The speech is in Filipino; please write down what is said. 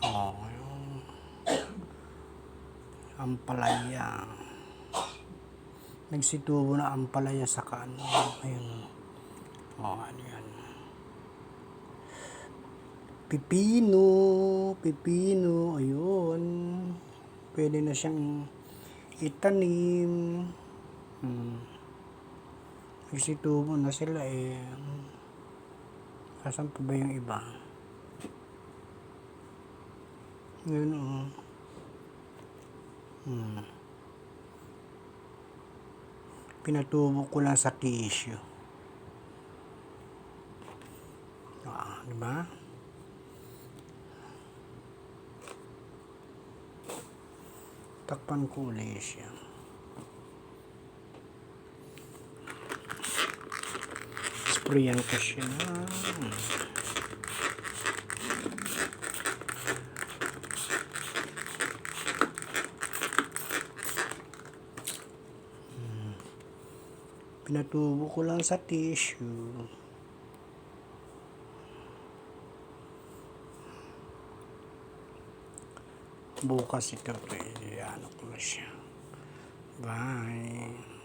Oh, yung ampalaya. Nagsitubo na ampalaya sa ano. Ayun. Oh, ano yan. Pipino, ayun. Pwede na siyang itanim. Nagsitubo na sila eh. Asan pa ba yung iba? Yun oh. Pinatubo ko lang sa tissue. Ah, di ba? Takpan ko ulit siya. Sprayan ko siya. Pinatubo ko lang sa tissue. Bukas ito, ano ko na siya. Bye.